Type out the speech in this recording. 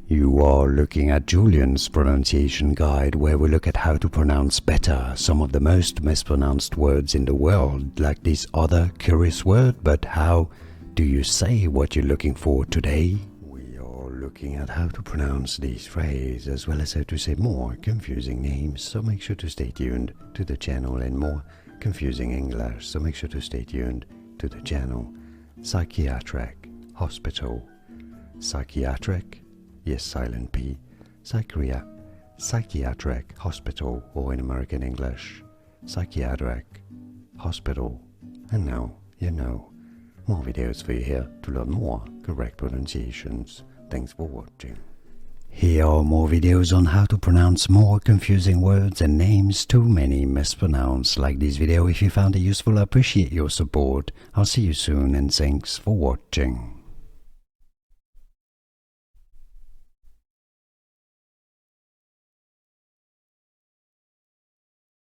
You are looking at Julian's pronunciation guide, where we look at how to pronounce better some of the most mispronounced words in the world, like this other curious word. But how do you say what you're looking for today? We are looking at how to pronounce these phrases, as well as how to say more confusing names, so make sure to stay tuned to the channel, and more confusing English, so make sure to stay tuned to the channel. Psychiatric Hospital. Psychiatric, yes, silent P. Psychiatric Hospital, or in American English, Psychiatric Hospital. And now you know. More videos for you here to learn more correct pronunciations. Thanks for watching. Here are more videos on how to pronounce more confusing words and names too many mispronounced. Like this video if you found it useful. I appreciate your support. I'll see you soon, and thanks for watching.